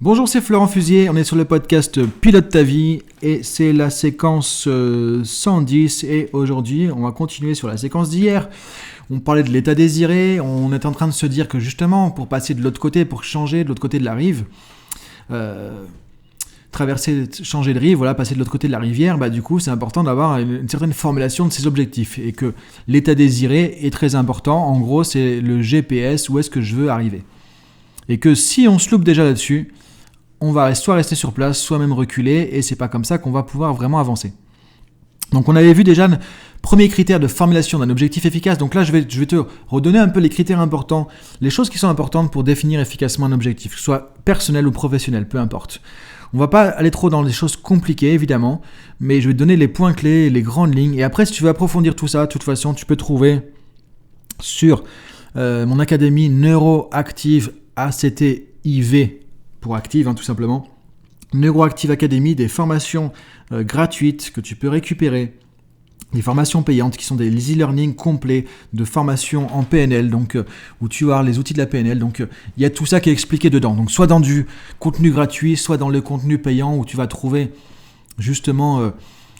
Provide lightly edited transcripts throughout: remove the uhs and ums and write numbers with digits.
Bonjour, c'est Florent Fusier, on est sur le podcast Pilote ta vie et c'est la séquence 110 et aujourd'hui on va continuer sur la séquence d'hier. On parlait de l'état désiré, on est en train de se dire que justement pour passer de l'autre côté, pour changer de l'autre côté de la rive, changer de rive, voilà, passer de l'autre côté de la rivière, du coup c'est important d'avoir une certaine formulation de ses objectifs et que l'état désiré est très important. En gros c'est le GPS, où est-ce que je veux arriver. Et que si on se loupe déjà là-dessus, on va soit rester sur place, soit même reculer, et c'est pas comme ça qu'on va pouvoir vraiment avancer. Donc on avait vu déjà le premier critère de formulation d'un objectif efficace. Donc là je vais te redonner un peu les critères importants, les choses qui sont importantes pour définir efficacement un objectif, que ce soit personnel ou professionnel, peu importe. On va pas aller trop dans des choses compliquées évidemment, mais je vais te donner les points clés, les grandes lignes, et après si tu veux approfondir tout ça, de toute façon tu peux trouver sur mon académie Neuroactive ACTIV, pour Active, tout simplement. Neuroactive Academy, des formations gratuites que tu peux récupérer, des formations payantes qui sont des e-learning complets de formation en PNL, donc où tu as les outils de la PNL. Donc il y a tout ça qui est expliqué dedans. Donc soit dans du contenu gratuit, soit dans le contenu payant où tu vas trouver justement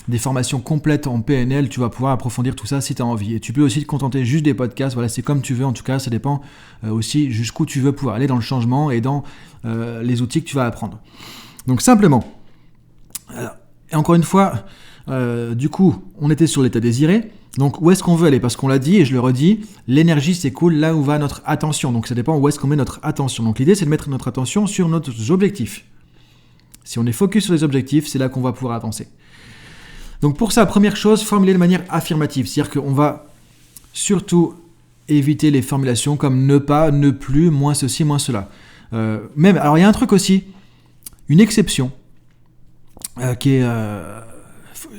des formations complètes en PNL. Tu vas pouvoir approfondir tout ça si tu as envie. Et tu peux aussi te contenter juste des podcasts. Voilà, c'est comme tu veux. En tout cas, ça dépend aussi jusqu'où tu veux pouvoir aller dans le changement et dans les outils que tu vas apprendre. Donc simplement, et encore une fois, du coup, on était sur l'état désiré. Donc où est-ce qu'on veut aller ? Parce qu'on l'a dit et je le redis, l'énergie s'écoule là où va notre attention. Donc ça dépend où est-ce qu'on met notre attention. Donc l'idée, c'est de mettre notre attention sur nos objectifs. Si on est focus sur les objectifs, c'est là qu'on va pouvoir avancer. Donc pour ça, première chose, formuler de manière affirmative. C'est-à-dire qu'on va surtout éviter les formulations comme ne pas, ne plus, moins ceci, moins cela. Alors il y a un truc aussi, une exception, qui est...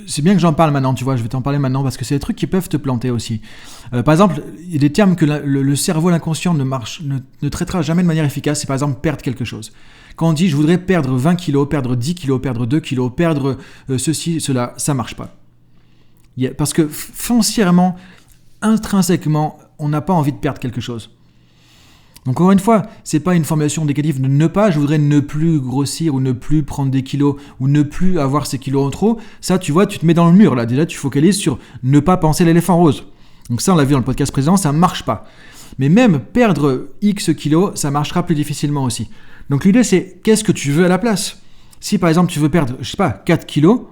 c'est bien que j'en parle maintenant, tu vois, je vais t'en parler maintenant parce que c'est des trucs qui peuvent te planter aussi. Par exemple, il y a des termes que le cerveau, l'inconscient ne traitera jamais de manière efficace. C'est par exemple perdre quelque chose. Quand on dit je voudrais perdre 20 kilos, perdre 10 kilos, perdre 2 kilos, perdre ceci, cela, ça marche pas. Parce que foncièrement, intrinsèquement, on n'a pas envie de perdre quelque chose. Donc encore une fois, c'est pas une formulation négative de ne pas, je voudrais ne plus grossir ou ne plus prendre des kilos ou ne plus avoir ces kilos en trop. Ça, tu vois, tu te mets dans le mur là. Déjà, tu focalises sur ne pas penser l'éléphant rose. Donc ça, on l'a vu dans le podcast précédent, ça marche pas. Mais même perdre X kilos, ça marchera plus difficilement aussi. Donc l'idée, c'est qu'est-ce que tu veux à la place ? Si par exemple, tu veux perdre, 4 kilos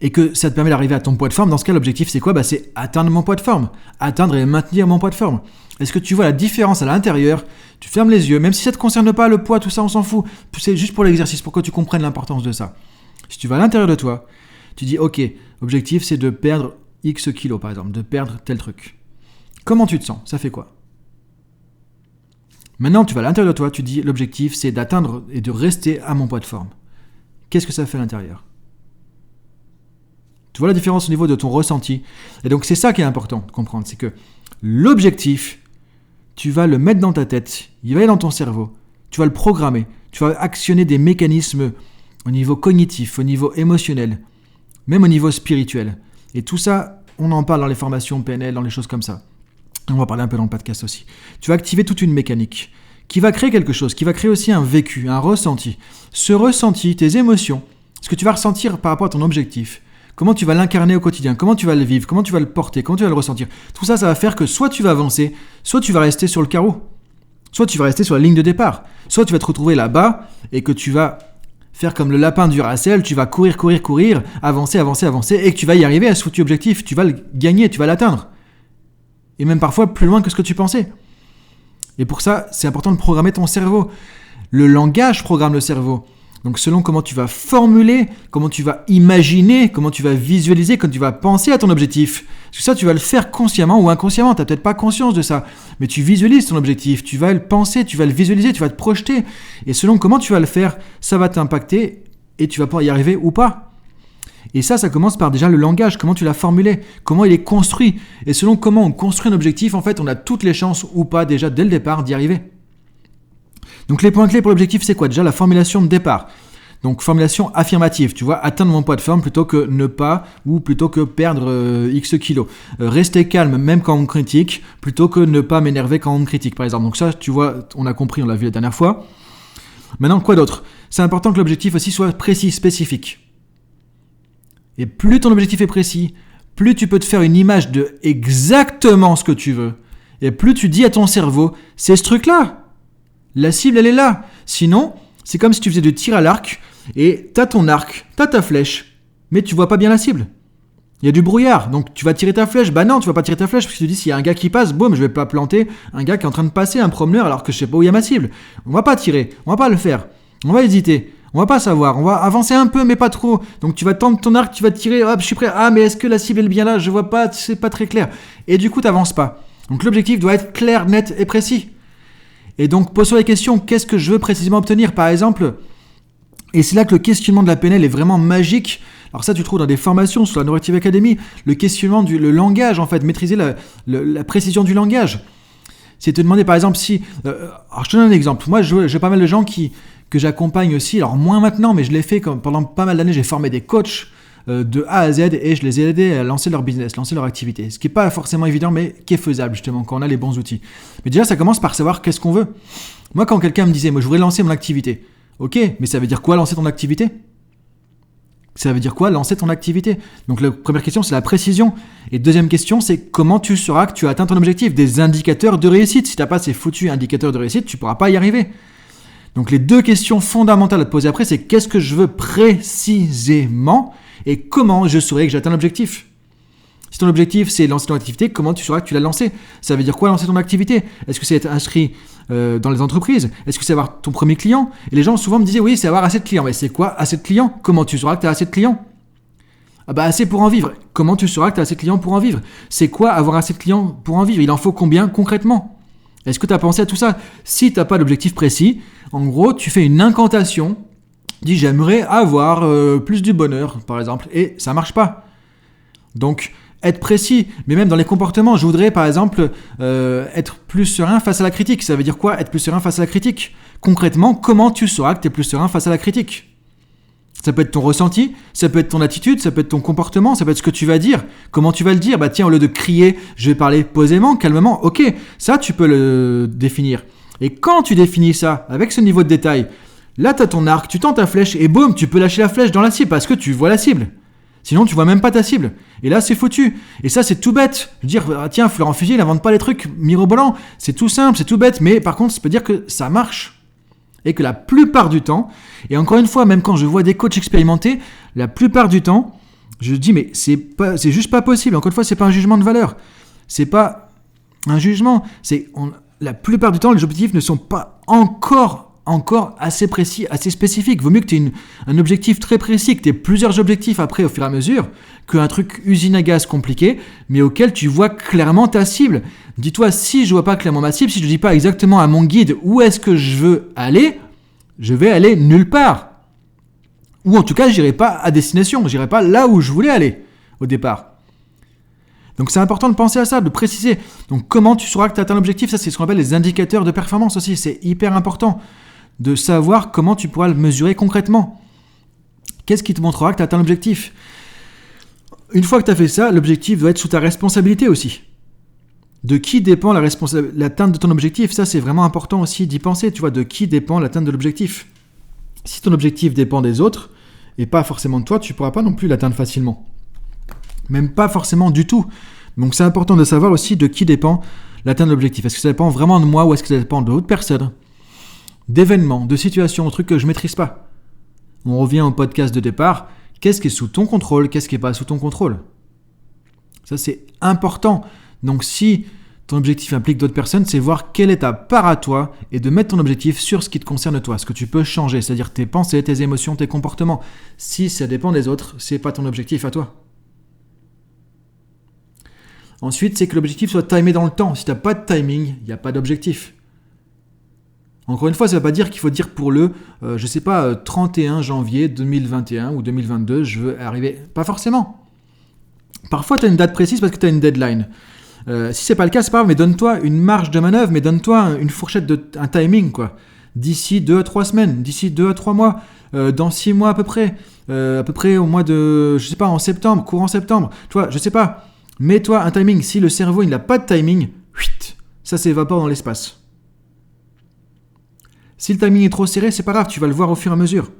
et que ça te permet d'arriver à ton poids de forme, dans ce cas, l'objectif, c'est quoi ? C'est atteindre mon poids de forme, atteindre et maintenir mon poids de forme. Est-ce que tu vois la différence à l'intérieur ? Tu fermes les yeux, même si ça ne te concerne pas, le poids, tout ça, on s'en fout. C'est juste pour l'exercice, pour que tu comprennes l'importance de ça. Si tu vas à l'intérieur de toi, tu dis, ok, objectif, c'est de perdre X kilos, par exemple, de perdre tel truc. Comment tu te sens ? Ça fait quoi ? Maintenant, tu vas à l'intérieur de toi, tu dis, l'objectif, c'est d'atteindre et de rester à mon poids de forme. Qu'est-ce que ça fait à l'intérieur ? Tu vois la différence au niveau de ton ressenti ? Et donc, c'est ça qui est important de comprendre, c'est que l'objectif, tu vas le mettre dans ta tête, il va aller dans ton cerveau, tu vas le programmer, tu vas actionner des mécanismes au niveau cognitif, au niveau émotionnel, même au niveau spirituel. Et tout ça, on en parle dans les formations PNL, dans les choses comme ça. On va parler un peu dans le podcast aussi. Tu vas activer toute une mécanique qui va créer quelque chose, qui va créer aussi un vécu, un ressenti. Ce ressenti, tes émotions, ce que tu vas ressentir par rapport à ton objectif, comment tu vas l'incarner au quotidien, comment tu vas le vivre, comment tu vas le porter, comment tu vas le ressentir. Tout ça, ça va faire que soit tu vas avancer, soit tu vas rester sur le carreau, soit tu vas rester sur la ligne de départ, soit tu vas te retrouver là-bas et que tu vas faire comme le lapin du Duracell, tu vas courir, avancer, et que tu vas y arriver à ce foutu objectif, tu vas le gagner, tu vas l'atteindre. Et même parfois plus loin que ce que tu pensais. Et pour ça, c'est important de programmer ton cerveau. Le langage programme le cerveau. Donc selon comment tu vas formuler, comment tu vas imaginer, comment tu vas visualiser, comment tu vas penser à ton objectif. Parce que ça, tu vas le faire consciemment ou inconsciemment. Tu n'as peut-être pas conscience de ça. Mais tu visualises ton objectif, tu vas le penser, tu vas le visualiser, tu vas te projeter. Et selon comment tu vas le faire, ça va t'impacter et tu vas pouvoir y arriver ou pas. Et ça commence par déjà le langage, comment tu l'as formulé, comment il est construit. Et selon comment on construit un objectif, en fait, on a toutes les chances ou pas déjà dès le départ d'y arriver. Donc les points clés pour l'objectif, c'est quoi ? Déjà la formulation de départ. Donc formulation affirmative, tu vois, atteindre mon poids de forme plutôt que ne pas ou plutôt que perdre X kilos. Rester calme même quand on me critique plutôt que ne pas m'énerver quand on me critique par exemple. Donc ça, tu vois, on a compris, on l'a vu la dernière fois. Maintenant, quoi d'autre ? C'est important que l'objectif aussi soit précis, spécifique. Et plus ton objectif est précis, plus tu peux te faire une image de exactement ce que tu veux. Et plus tu dis à ton cerveau, c'est ce truc-là. La cible, elle est là. Sinon, c'est comme si tu faisais du tir à l'arc et t'as ton arc, t'as ta flèche, mais tu vois pas bien la cible. Il y a du brouillard, donc tu vas tirer ta flèche. Bah non, tu vas pas tirer ta flèche parce que tu te dis s'il y a un gars qui passe, boum, je vais pas planter un gars qui est en train de passer, un promeneur, alors que je sais pas où il y a ma cible. On va pas tirer, on va pas le faire, on va hésiter, on va pas savoir, on va avancer un peu mais pas trop. Donc tu vas tendre ton arc, tu vas tirer, hop, je suis prêt. Ah mais est-ce que la cible est bien là ? Je vois pas, c'est pas très clair. Et du coup t'avances pas. Donc l'objectif doit être clair, net et précis. Et donc pose-toi la question, qu'est-ce que je veux précisément obtenir par exemple ? Et c'est là que le questionnement de la PNL est vraiment magique. Alors ça, tu trouves dans des formations sur la Neuroactive Academy, le questionnement le langage, en fait, maîtriser la précision du langage. C'est te demander, par exemple, si... alors, je te donne un exemple. Moi, j'ai pas mal de gens que j'accompagne aussi. Alors, moins maintenant, mais je l'ai fait pendant pas mal d'années. J'ai formé des coachs de A à Z et je les ai aidés à lancer leur business, lancer leur activité. Ce qui n'est pas forcément évident, mais qui est faisable, justement, quand on a les bons outils. Mais déjà, ça commence par savoir qu'est-ce qu'on veut. Moi, quand quelqu'un me disait, moi, je voudrais lancer mon activité. Ok, mais ça veut dire quoi, lancer ton activité ? Ça veut dire quoi, lancer ton activité ? Donc la première question, c'est la précision. Et deuxième question, c'est comment tu sauras que tu as atteint ton objectif ? Des indicateurs de réussite. Si tu n'as pas ces foutus indicateurs de réussite, tu ne pourras pas y arriver. Donc les deux questions fondamentales à te poser après, c'est qu'est-ce que je veux précisément et comment je saurai que j'ai atteint l'objectif ? Si ton objectif, c'est lancer ton activité, comment tu sauras que tu l'as lancé ? Ça veut dire quoi, lancer ton activité ? Est-ce que c'est être inscrit dans les entreprises ? Est-ce que c'est avoir ton premier client ? Et les gens souvent me disaient, oui, c'est avoir assez de clients. Mais c'est quoi assez de clients ? Comment tu sauras que tu as assez de clients ? Ah bah assez pour en vivre. Comment tu sauras que tu as assez de clients pour en vivre ? C'est quoi avoir assez de clients pour en vivre ? Il en faut combien concrètement ? Est-ce que tu as pensé à tout ça ? Si tu n'as pas d'objectif précis, en gros, tu fais une incantation, dis j'aimerais avoir plus du bonheur, par exemple, et ça ne marche pas. Donc, être précis, mais même dans les comportements, je voudrais par exemple être plus serein face à la critique. Ça veut dire quoi, être plus serein face à la critique ? Concrètement, comment tu sauras que tu es plus serein face à la critique ? Ça peut être ton ressenti, ça peut être ton attitude, ça peut être ton comportement, ça peut être ce que tu vas dire. Comment tu vas le dire ? Bah tiens, au lieu de crier, je vais parler posément, calmement. Ok, ça tu peux le définir. Et quand tu définis ça avec ce niveau de détail, là tu as ton arc, tu tends ta flèche et boum, tu peux lâcher la flèche dans la cible parce que tu vois la cible. Sinon, tu vois même pas ta cible. Et là, c'est foutu. Et ça, c'est tout bête. Je veux dire, tiens, Florent Fusier, il n'invente pas les trucs mirobolants. C'est tout simple, c'est tout bête. Mais par contre, ça peut dire que ça marche. Et que la plupart du temps, et encore une fois, même quand je vois des coachs expérimentés, la plupart du temps, je dis, mais c'est juste pas possible. Encore une fois, c'est pas un jugement de valeur. C'est pas un jugement. La plupart du temps, les objectifs ne sont pas encore assez précis, assez spécifique. Vaut mieux que tu aies un objectif très précis, que tu aies plusieurs objectifs après au fur et à mesure, qu'un truc usine à gaz compliqué, mais auquel tu vois clairement ta cible. Dis-toi, si je vois pas clairement ma cible, si je ne dis pas exactement à mon guide où est-ce que je veux aller, je vais aller nulle part. Ou en tout cas, je n'irai pas à destination, je n'irai pas là où je voulais aller au départ. Donc c'est important de penser à ça, de préciser. Donc comment tu sauras que tu as atteint l'objectif ? Ça, c'est ce qu'on appelle les indicateurs de performance aussi. C'est hyper important de savoir comment tu pourras le mesurer concrètement. Qu'est-ce qui te montrera que tu as atteint l'objectif ? Une fois que tu as fait ça, l'objectif doit être sous ta responsabilité aussi. De qui dépend l'atteinte de ton objectif ? Ça, c'est vraiment important aussi d'y penser. Tu vois, de qui dépend l'atteinte de l'objectif ? Si ton objectif dépend des autres, et pas forcément de toi, tu ne pourras pas non plus l'atteindre facilement. Même pas forcément du tout. Donc c'est important de savoir aussi de qui dépend l'atteinte de l'objectif. Est-ce que ça dépend vraiment de moi ou est-ce que ça dépend d'autres personnes ? D'événements, de situations, de trucs que je ne maîtrise pas. On revient au podcast de départ. Qu'est-ce qui est sous ton contrôle ? Qu'est-ce qui n'est pas sous ton contrôle ? Ça, c'est important. Donc, si ton objectif implique d'autres personnes, c'est voir quelle est ta part à toi et de mettre ton objectif sur ce qui te concerne toi, ce que tu peux changer, c'est-à-dire tes pensées, tes émotions, tes comportements. Si ça dépend des autres, ce n'est pas ton objectif à toi. Ensuite, c'est que l'objectif soit timé dans le temps. Si tu n'as pas de timing, il n'y a pas d'objectif. Encore une fois, ça ne veut pas dire qu'il faut dire pour le, 31 janvier 2021 ou 2022, je veux arriver. Pas forcément. Parfois, tu as une date précise parce que tu as une deadline. Si ce n'est pas le cas, c'est pas grave, mais donne-toi une marge de manœuvre, mais donne-toi une fourchette, un timing, quoi. D'ici 2 à 3 semaines, d'ici 2 à 3 mois, dans 6 mois à peu près au mois de, en septembre, courant septembre. Tu vois, je sais pas. Mets-toi un timing. Si le cerveau il n'a pas de timing, ça s'évapore dans l'espace. Si le timing est trop serré, c'est pas grave, tu vas le voir au fur et à mesure.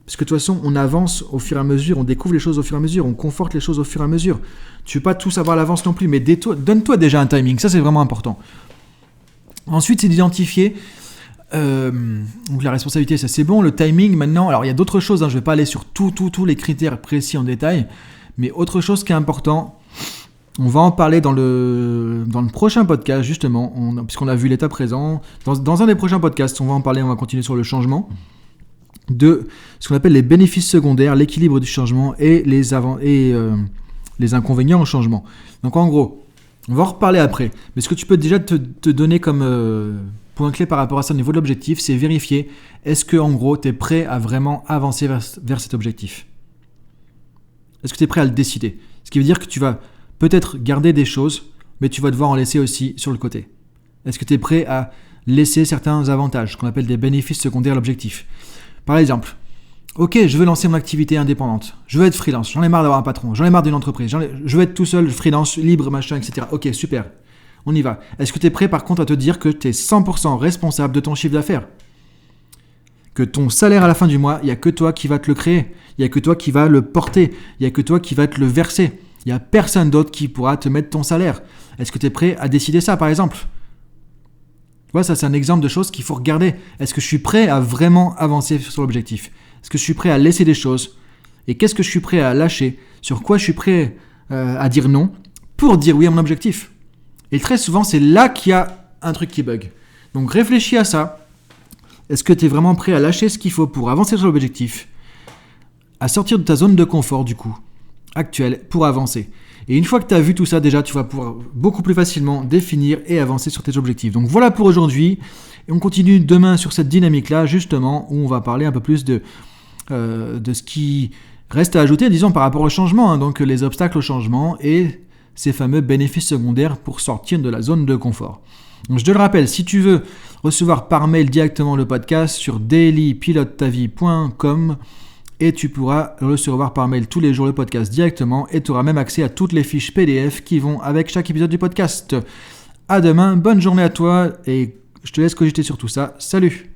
Parce que de toute façon, on avance au fur et à mesure, on découvre les choses au fur et à mesure, on conforte les choses au fur et à mesure. Tu ne veux pas tout savoir à l'avance non plus, mais donne-toi déjà un timing, ça c'est vraiment important. Ensuite, c'est d'identifier, donc la responsabilité, ça c'est bon, le timing maintenant, alors il y a d'autres choses, je ne vais pas aller sur tous les critères précis en détail, mais autre chose qui est important, on va en parler dans le prochain podcast justement, puisqu'on a vu l'état présent, dans un des prochains podcasts, on va en parler, on va continuer sur le changement, de ce qu'on appelle les bénéfices secondaires, l'équilibre du changement et les inconvénients au changement. Donc en gros, on va en reparler après, mais ce que tu peux déjà te donner comme point clé par rapport à ça au niveau de l'objectif, c'est vérifier est-ce que en gros tu es prêt à vraiment avancer vers cet objectif. Est-ce que tu es prêt à le décider? Ce qui veut dire que tu vas peut-être garder des choses, mais tu vas devoir en laisser aussi sur le côté. Est-ce que tu es prêt à laisser certains avantages, qu'on appelle des bénéfices secondaires à l'objectif? Par exemple, ok, je veux lancer mon activité indépendante, je veux être freelance, j'en ai marre d'avoir un patron, j'en ai marre d'une entreprise, je veux être tout seul, freelance, libre, machin, etc. Ok, super, on y va. Est-ce que tu es prêt par contre à te dire que tu es 100% responsable de ton chiffre d'affaires? Que ton salaire à la fin du mois, il n'y a que toi qui va te le créer, il n'y a que toi qui va le porter, il n'y a que toi qui va te le verser, il n'y a personne d'autre qui pourra te mettre ton salaire. Est-ce que tu es prêt à décider ça par exemple? Ouais, ça c'est un exemple de choses qu'il faut regarder. Est-ce que je suis prêt à vraiment avancer sur l'objectif? Est-ce que je suis prêt à laisser des choses? Et qu'est-ce que je suis prêt à lâcher? Sur quoi je suis prêt à dire non pour dire oui à mon objectif? Et très souvent, c'est là qu'il y a un truc qui bug. Donc réfléchis à ça. Est-ce que tu es vraiment prêt à lâcher ce qu'il faut pour avancer sur l'objectif? À sortir de ta zone de confort du coup, actuelle, pour avancer. Et une fois que tu as vu tout ça, déjà, tu vas pouvoir beaucoup plus facilement définir et avancer sur tes objectifs. Donc voilà pour aujourd'hui. Et on continue demain sur cette dynamique-là, justement, où on va parler un peu plus de ce qui reste à ajouter, disons, par rapport au changement. Donc les obstacles au changement et ces fameux bénéfices secondaires pour sortir de la zone de confort. Donc je te le rappelle, si tu veux recevoir par mail directement le podcast sur dailypilotetavie.com, et tu pourras recevoir par mail tous les jours le podcast directement et tu auras même accès à toutes les fiches PDF qui vont avec chaque épisode du podcast. À demain, bonne journée à toi et je te laisse cogiter sur tout ça. Salut!